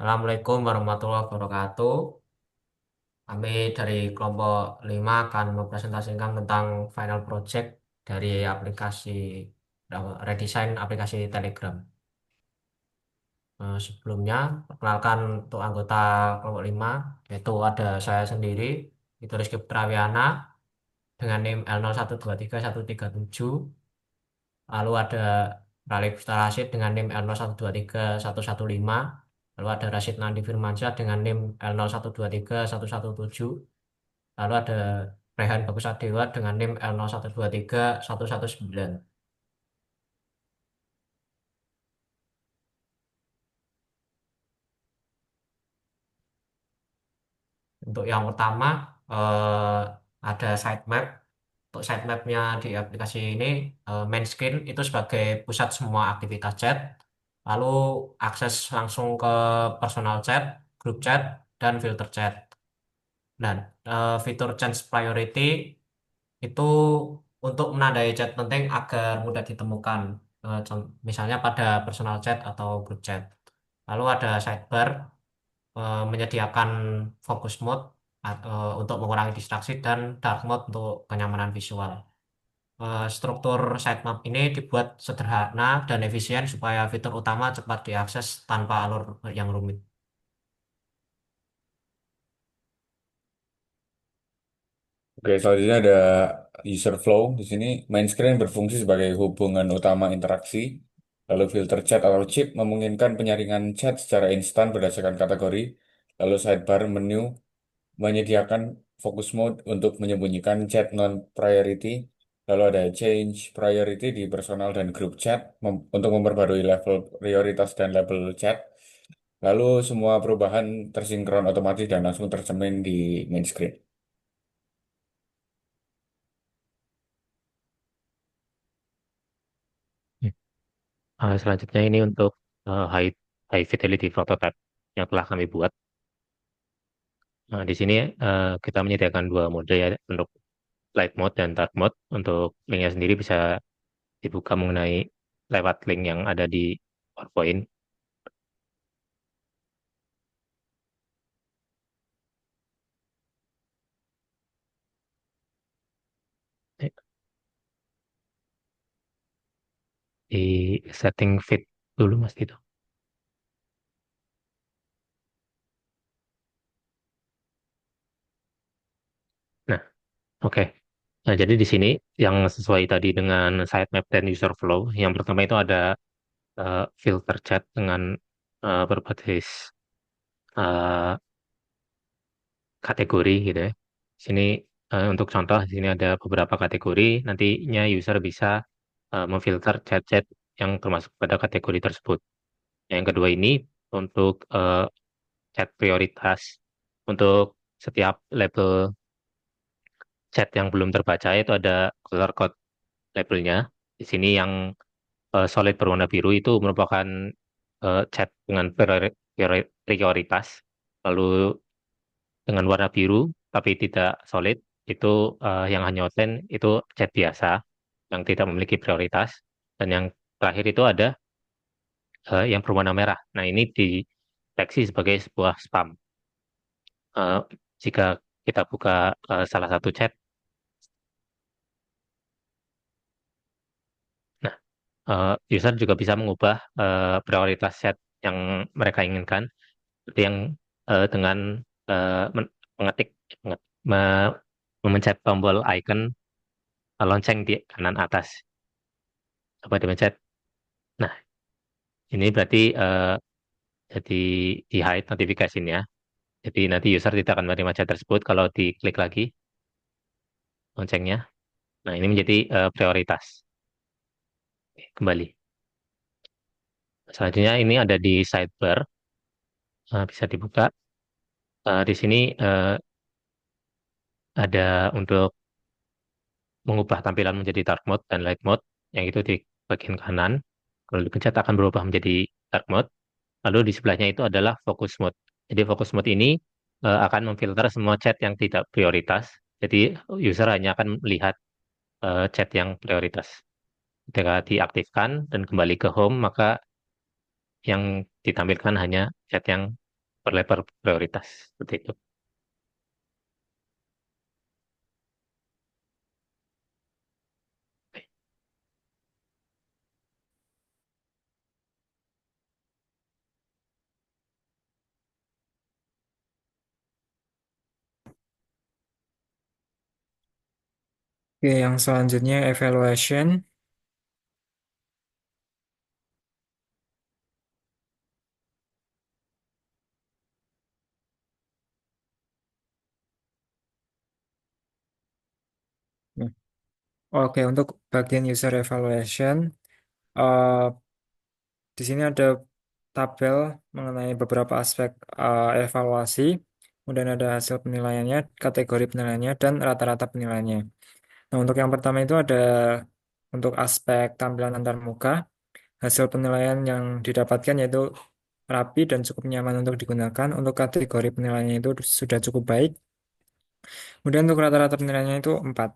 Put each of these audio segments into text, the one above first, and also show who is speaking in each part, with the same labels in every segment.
Speaker 1: Assalamualaikum warahmatullahi wabarakatuh. Kami dari kelompok 5 akan mempresentasikan tentang final project dari aplikasi redesign aplikasi Telegram. Sebelumnya, perkenalkan untuk anggota kelompok 5, yaitu ada saya sendiri, itu Rizky Putrawiana, dengan NIM L01231137. Lalu ada Ralif Starasid dengan NIM L01231115. Lalu ada Rashid Nandi Firmansyah dengan NIM L01231117. Lalu ada Rehan Bagus Adewa dengan NIM L01231119. Untuk yang pertama, eh, ada sitemap. Untuk sitemapnya di aplikasi ini, main screen itu sebagai pusat semua aktivitas chat. Lalu akses langsung ke personal chat, group chat, dan filter chat. Dan fitur change priority itu untuk menandai chat penting agar mudah ditemukan. Misalnya pada personal chat atau group chat. Lalu ada sidebar, menyediakan focus mode untuk mengurangi distraksi dan dark mode untuk kenyamanan visual. Struktur sitemap ini dibuat sederhana dan efisien supaya fitur utama cepat diakses tanpa alur yang rumit.
Speaker 2: Oke, selanjutnya ada user flow. Di sini main screen berfungsi sebagai hubungan utama interaksi. Lalu filter chat atau chip memungkinkan penyaringan chat secara instan berdasarkan kategori. Lalu sidebar menu menyediakan focus mode untuk menyembunyikan chat non-priority. Lalu ada change priority di personal dan group chat untuk memperbarui level prioritas dan label chat. Lalu semua perubahan tersinkron otomatis dan langsung tercermin di main screen.
Speaker 3: Hmm. Selanjutnya ini untuk high fidelity prototype yang telah kami buat. Nah, di sini kita menyediakan dua mode ya untuk light mode dan dark mode. Untuk linknya sendiri bisa dibuka mengenai lewat link yang ada di PowerPoint. Eh, Di setting feed dulu Mas gitu. Nah, oke. Nah, jadi di sini yang sesuai tadi dengan sitemap dan user flow, yang pertama itu ada filter chat dengan berbasis eh, kategori gitu ya. Sini untuk contoh, di sini ada beberapa kategori. Nantinya user bisa memfilter chat-chat yang termasuk pada kategori tersebut. Yang kedua ini untuk chat prioritas. Untuk setiap label chat yang belum terbaca itu ada color code labelnya. Di sini yang solid berwarna biru itu merupakan chat dengan prioritas. Lalu dengan warna biru tapi tidak solid itu yang hanya outline itu cat biasa yang tidak memiliki prioritas, dan yang terakhir itu ada yang berwarna merah. Nah, ini dideteksi sebagai sebuah spam. Eh, Jika kita buka salah satu chat, nah, user juga bisa mengubah prioritas chat yang mereka inginkan, seperti yang dengan mengetik memencet tombol icon lonceng di kanan atas. Coba dipencet. Nah, ini berarti jadi di hide notifikasinya. Jadi nanti user tidak akan menerima chat tersebut kalau diklik lagi loncengnya. Nah, ini menjadi prioritas. Oke, kembali. Selanjutnya ini ada di sidebar, bisa dibuka. Di sini ada untuk mengubah tampilan menjadi dark mode dan light mode, yang itu di bagian kanan. Kalau dipencet akan berubah menjadi dark mode. Lalu di sebelahnya itu adalah focus mode. Jadi focus mode ini akan memfilter semua chat yang tidak prioritas. Jadi user hanya akan melihat chat yang prioritas. Ketika diaktifkan dan kembali ke home, maka yang ditampilkan hanya chat yang per level prioritas seperti itu.
Speaker 4: Oke, yang selanjutnya evaluation. Hmm. Oke, untuk bagian user evaluation, eh, di sini ada tabel mengenai beberapa aspek evaluasi, kemudian ada hasil penilaiannya, kategori penilaiannya, dan rata-rata penilaiannya. Nah, untuk yang pertama itu ada untuk aspek tampilan antarmuka, hasil penilaian yang didapatkan yaitu rapi dan cukup nyaman untuk digunakan. Untuk kategori penilaiannya itu sudah cukup baik. Kemudian untuk rata-rata penilaiannya itu 4.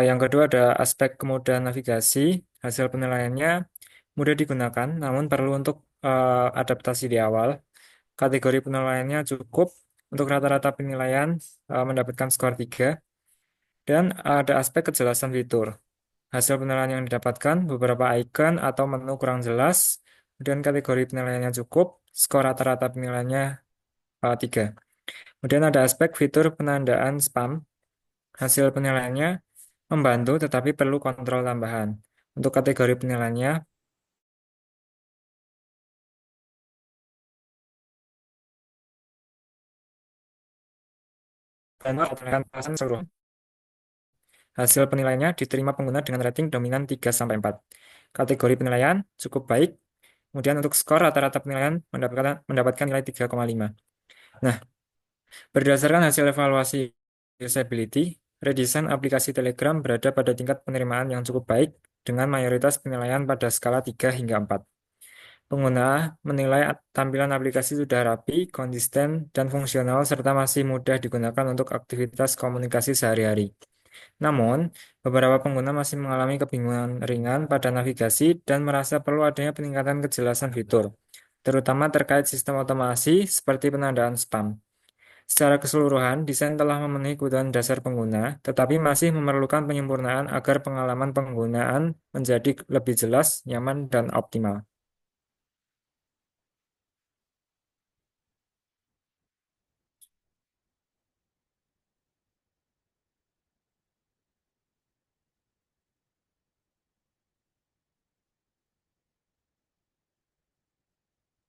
Speaker 4: Yang kedua ada aspek kemudahan navigasi. Hasil penilaiannya mudah digunakan, namun perlu untuk adaptasi di awal. Kategori penilaiannya cukup. Untuk rata-rata penilaian mendapatkan skor 3. Dan ada aspek kejelasan fitur. Hasil penilaian yang didapatkan, beberapa icon atau menu kurang jelas. Kemudian kategori penilaiannya cukup. Skor rata-rata penilaiannya 3. Kemudian ada aspek fitur penandaan spam. Hasil penilaiannya membantu tetapi perlu kontrol tambahan. Untuk kategori penilaiannya, seluruh hasil penilaiannya diterima pengguna dengan rating dominan 3-4. Kategori penilaian cukup baik. Kemudian untuk skor rata-rata penilaian mendapatkan nilai 3,5. Nah, berdasarkan hasil evaluasi usability, redesign aplikasi Telegram berada pada tingkat penerimaan yang cukup baik dengan mayoritas penilaian pada skala 3 hingga 4. Pengguna menilai tampilan aplikasi sudah rapi, konsisten, dan fungsional, serta masih mudah digunakan untuk aktivitas komunikasi sehari-hari. Namun, beberapa pengguna masih mengalami kebingungan ringan pada navigasi dan merasa perlu adanya peningkatan kejelasan fitur, terutama terkait sistem otomasi seperti penandaan spam. Secara keseluruhan, desain telah memenuhi kebutuhan dasar pengguna, tetapi masih memerlukan penyempurnaan agar pengalaman penggunaan menjadi lebih jelas, nyaman, dan optimal.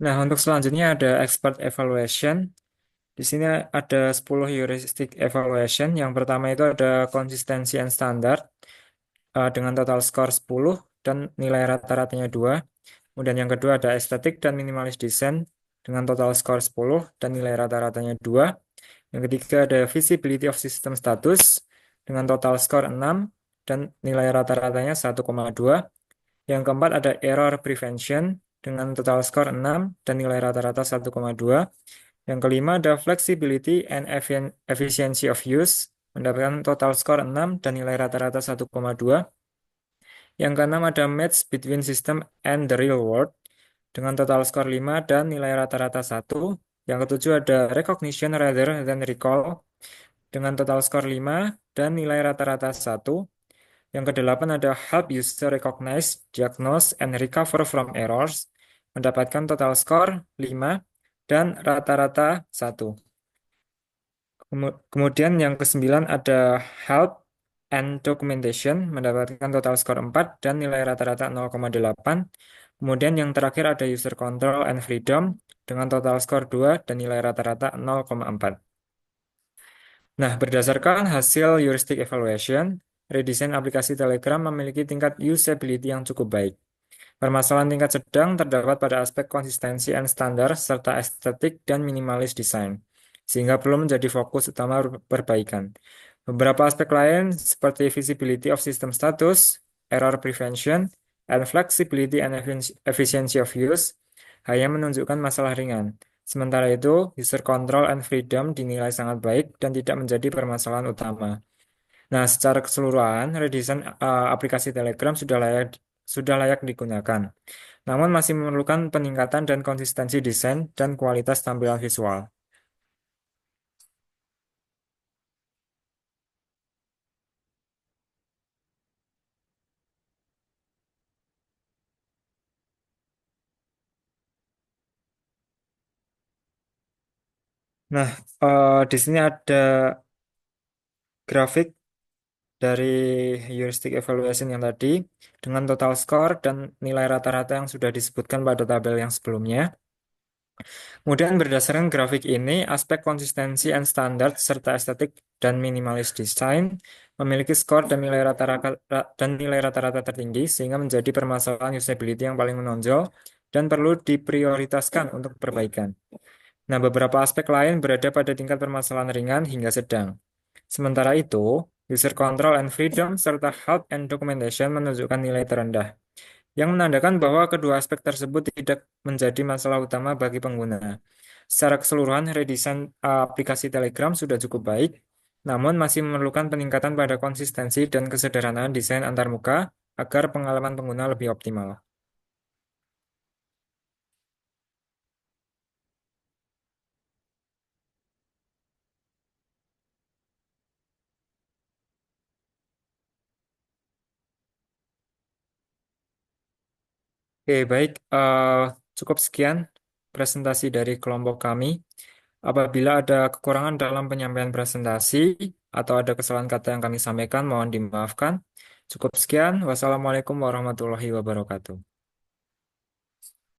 Speaker 4: Nah, untuk selanjutnya ada expert evaluation. Di sini ada 10 heuristic evaluation. Yang pertama itu ada konsistensi and standard dengan total skor 10 dan nilai rata-ratanya 2. Kemudian yang kedua ada estetik dan minimalis desain dengan total skor 10 dan nilai rata-ratanya 2. Yang ketiga ada visibility of system status dengan total skor 6 dan nilai rata-ratanya 1,2. Yang keempat ada error prevention dengan total skor 6 dan nilai rata-rata 1,2. Yang kelima ada flexibility and efficiency of use mendapatkan total skor 6 dan nilai rata-rata 1,2. Yang keenam ada match between system and the real world dengan total skor 5 dan nilai rata-rata 1. Yang ketujuh ada recognition rather than recall dengan total skor 5 dan nilai rata-rata 1. Yang kedelapan ada help user recognize, diagnose, and recover from errors mendapatkan total skor 5 dan rata-rata 1. Kemudian yang kesembilan ada help and documentation mendapatkan total skor 4 dan nilai rata-rata 0,8. Kemudian yang terakhir ada user control and freedom dengan total skor 2 dan nilai rata-rata 0,4. Nah, berdasarkan hasil heuristic evaluation, redesign aplikasi Telegram memiliki tingkat usability yang cukup baik. Permasalahan tingkat sedang terdapat pada aspek konsistensi and standar serta estetik dan minimalis desain, sehingga belum menjadi fokus utama perbaikan. Beberapa aspek lain seperti visibility of system status, error prevention, and flexibility and efficiency of use hanya menunjukkan masalah ringan. Sementara itu, user control and freedom dinilai sangat baik dan tidak menjadi permasalahan utama. Nah, secara keseluruhan, redesign aplikasi Telegram sudah layak sudah layak digunakan, namun masih memerlukan peningkatan dan konsistensi desain dan kualitas tampilan visual. Nah, di sini ada grafik dari heuristic evaluation yang tadi dengan total score dan nilai rata-rata yang sudah disebutkan pada tabel yang sebelumnya. Kemudian berdasarkan grafik ini, aspek konsistensi and standard serta estetik dan minimalis desain memiliki skor dan nilai rata-rata tertinggi sehingga menjadi permasalahan usability yang paling menonjol dan perlu diprioritaskan untuk perbaikan. Nah, beberapa aspek lain berada pada tingkat permasalahan ringan hingga sedang. Sementara itu, user control and freedom serta help and documentation menunjukkan nilai terendah, yang menandakan bahwa kedua aspek tersebut tidak menjadi masalah utama bagi pengguna. Secara keseluruhan, redesign aplikasi Telegram sudah cukup baik, namun masih memerlukan peningkatan pada konsistensi dan kesederhanaan desain antarmuka agar pengalaman pengguna lebih optimal. Oke, baik. Cukup sekian presentasi dari kelompok kami. Apabila ada kekurangan dalam penyampaian presentasi atau ada kesalahan kata yang kami sampaikan, mohon dimaafkan. Cukup sekian. Wassalamualaikum warahmatullahi wabarakatuh.